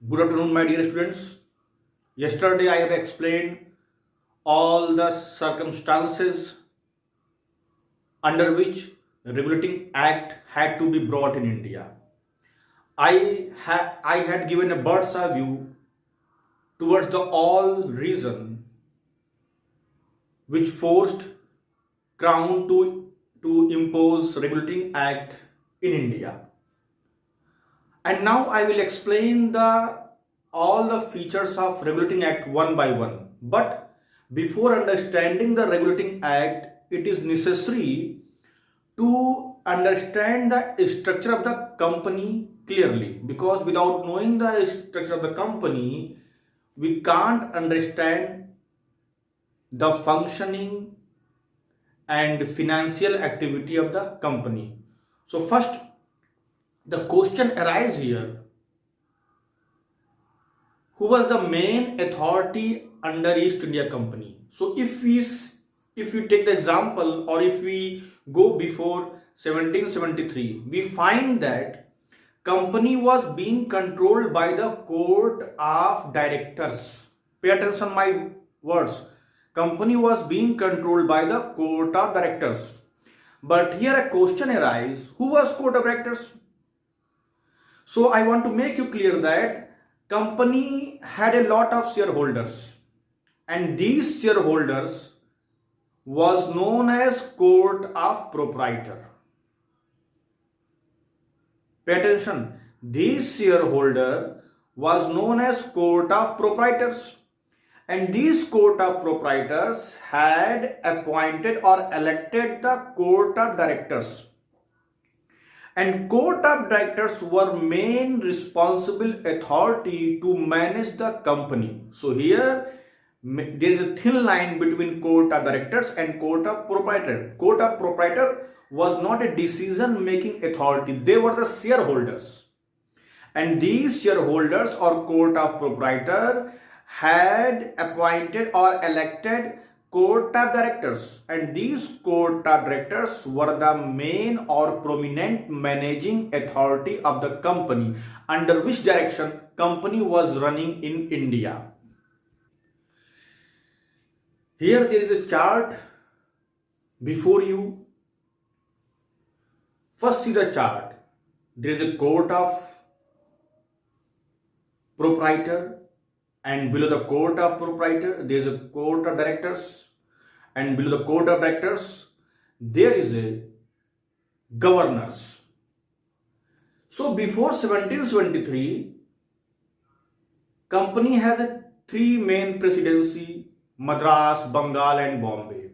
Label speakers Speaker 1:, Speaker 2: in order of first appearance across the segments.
Speaker 1: Good afternoon, my dear students. Yesterday, I have explained all the circumstances under which regulating act had to be brought in India. I had given a bird's eye view towards the all reason which forced Crown to impose regulating act in India. And now I will explain the all the features of regulating act one by one. But before understanding the regulating act, it is necessary to understand the structure of the company clearly, because without knowing the structure of the company, we can't understand the functioning and financial activity of the company. So first, the question arises here: who was the main authority under East India Company? So if we take the example, or if we go before 1773, we find that company was being controlled by the court of directors. Pay attention my words. Company was being controlled by the court of directors. But here a question arises: who was court of directors? So I want to make you clear that company had a lot of shareholders, and these shareholders was known as court of proprietor. Pay attention. This shareholder was known as court of proprietors, and these court of proprietors had appointed or elected the court of directors, and court of directors were main responsible authority to manage the company. So here there is a thin line between court of directors and court of proprietor. Court of proprietor was not a decision making authority, they were the shareholders, and these shareholders or court of proprietor had appointed or elected court of directors, and these court of directors were the main or prominent managing authority of the company, under which direction company was running in India. Here there is a chart before you. First, see the chart. There is a court of proprietor, and below the court of proprietor there is a court of directors, and below the court of directors there is a governors. So before 1773, company has a three main presidency: Madras, Bengal and Bombay.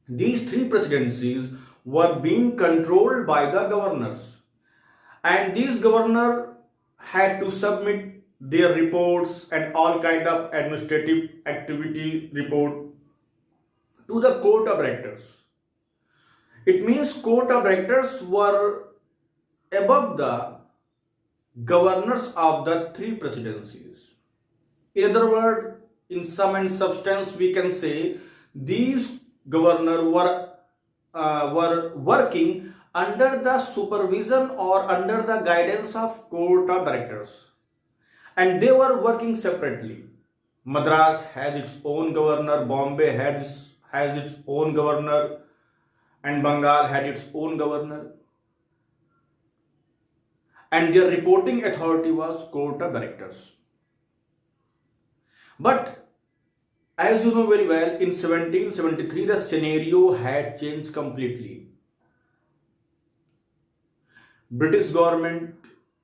Speaker 1: These three presidencies were being controlled by the governors, and these governor had to submit their reports and all kind of administrative activity report to the court of directors. It means court of directors were above the governors of the three presidencies. In other words, in sum and substance, we can say these governors were working under the supervision or under the guidance of court of directors, and they were working separately. Madras has its own governor, Bombay has its own governor, and Bengal had its own governor, and their reporting authority was court of directors. But as you know very well, in 1773 the scenario had changed completely. British government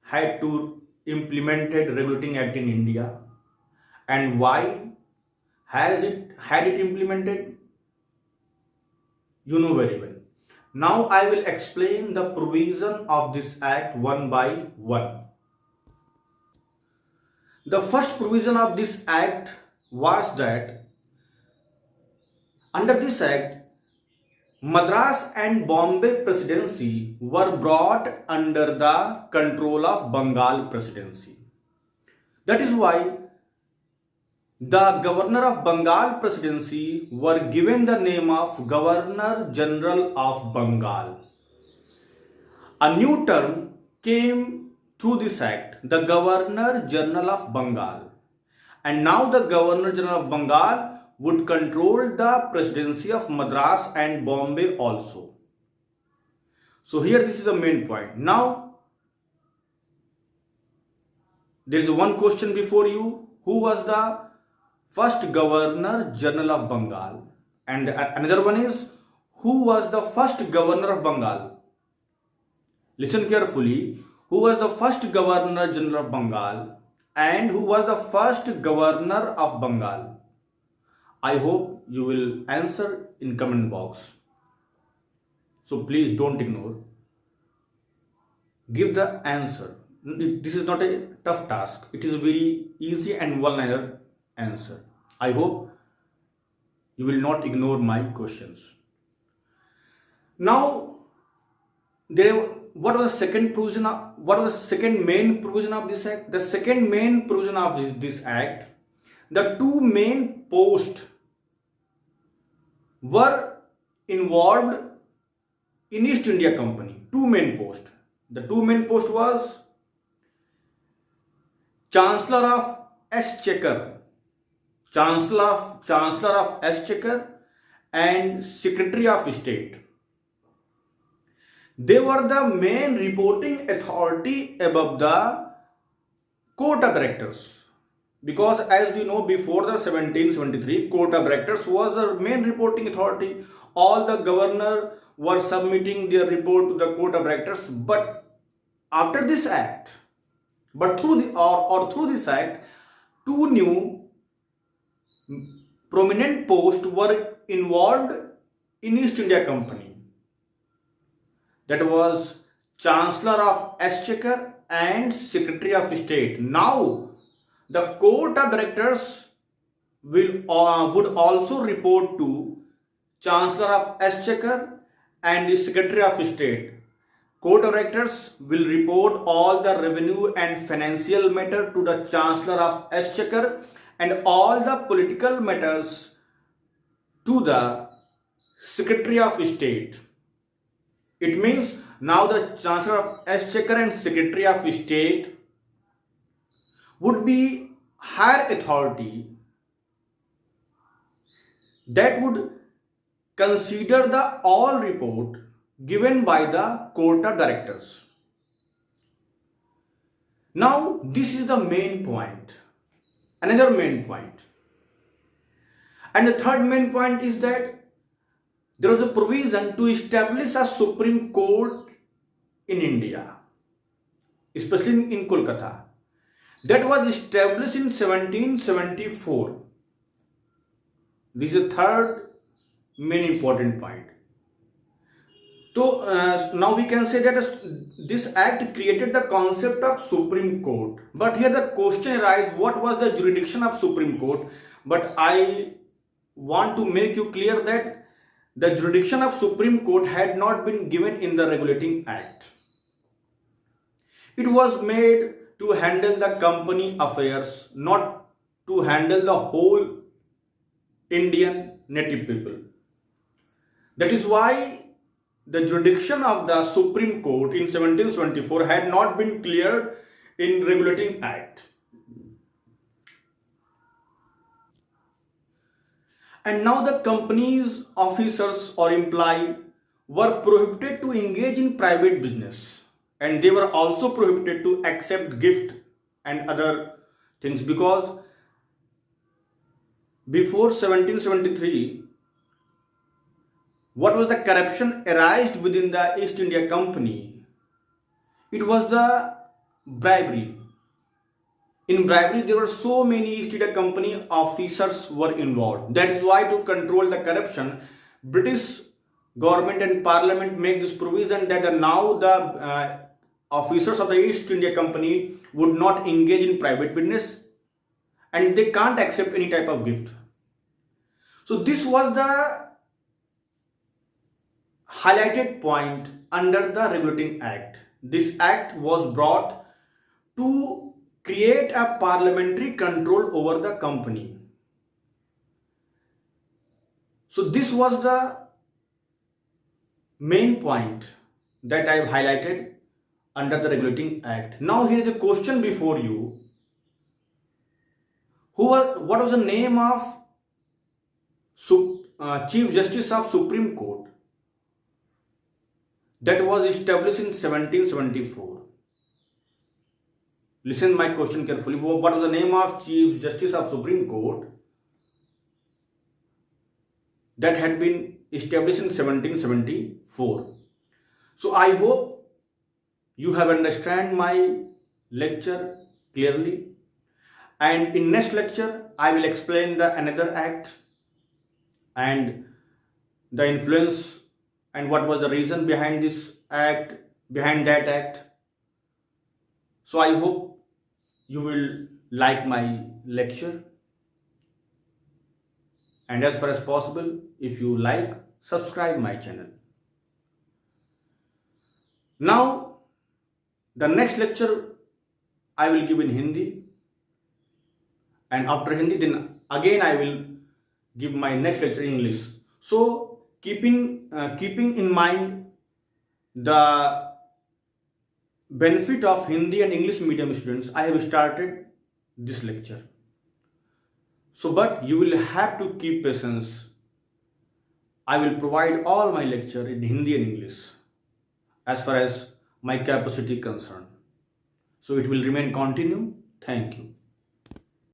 Speaker 1: had to implemented regulating act in India. And why had it implemented? You know very well. Now I will explain the provision of this act one by one. The first provision of this act was that under this act, Madras and Bombay presidency were brought under the control of Bengal presidency. That is why the governor of Bengal presidency were given the name of Governor General of Bengal. A new term came through this act the Governor General of Bengal. And now the Governor General of Bengal would control the presidency of Madras and Bombay also. So here this is the main point. Now there is one question before you. Who was the first Governor General of Bengal? And another one is, who was the first Governor of Bengal? Listen carefully. Who was the first Governor General of Bengal and who was the first Governor of Bengal? I hope you will answer in comment box. So please don't ignore. Give the answer. This is not a tough task. It is a very easy and one-liner answer. I hope you will not ignore my questions. Now, what was the second provision? What was the second main provision of this act? The second main provision of this act, the two main posts were involved in East India Company. Two main posts. The two main posts was Chancellor of Exchequer, Chancellor of Exchequer, and Secretary of State. They were the main reporting authority above the Court of Directors. Because as you know, before the 1773, Court of Directors was the main reporting authority. All the governors were submitting their report to the Court of Directors. But after this act, through this act, two new prominent posts were involved in East India Company. That was Chancellor of Exchequer and Secretary of State. Now, the Court of Directors would also report to Chancellor of Exchequer and the Secretary of State. Court of Directors will report all the revenue and financial matter to the Chancellor of Exchequer and all the political matters to the Secretary of State. It means now the Chancellor of Exchequer and Secretary of State would be higher authority that would consider the all report given by the Court of Directors. Now this is the main point. Another main point. And the third main point is that there was a provision to establish a Supreme Court in India, especially in Kolkata. That was established in 1774. This is the third main important point. So now we can say that this act created the concept of Supreme Court. But here the question arises, what was the jurisdiction of Supreme Court? But I want to make you clear that the jurisdiction of Supreme Court had not been given in the Regulating Act. It was made to handle the company affairs, not to handle the whole Indian native people. That is why the jurisdiction of the Supreme Court in 1774 had not been cleared in Regulating Act. And now the company's officers or employees were prohibited to engage in private business, and they were also prohibited to accept gift and other things, because before 1773, what was the corruption arised within the East India Company? It was the bribery. In bribery, there were so many East India Company officers were involved. That is why, to control the corruption, British government and parliament make this provision that now the officers of the East India Company would not engage in private business and they can't accept any type of gift. So this was the highlighted point under the Regulating Act. This act was brought to create a parliamentary control over the company. So this was the main point that I have highlighted under the Regulating Act. Now here is a question before you. What was the name of Chief Justice of Supreme Court that was established in 1774? Listen my question carefully. What was the name of Chief Justice of Supreme Court that had been established in 1774? So I hope you have understand my lecture clearly, and in next lecture I will explain the another act and the influence and what was the reason behind this act, behind that act. So I hope you will like my lecture, and as far as possible, if you like, subscribe my channel. Now the next lecture I will give in Hindi, and after Hindi then again I will give my next lecture in English. So keeping in mind the benefit of Hindi and English medium students, I have started this lecture. So but you will have to keep patience. I will provide all my lecture in Hindi and English as far as my capacity concerned. So it will remain continue. Thank you.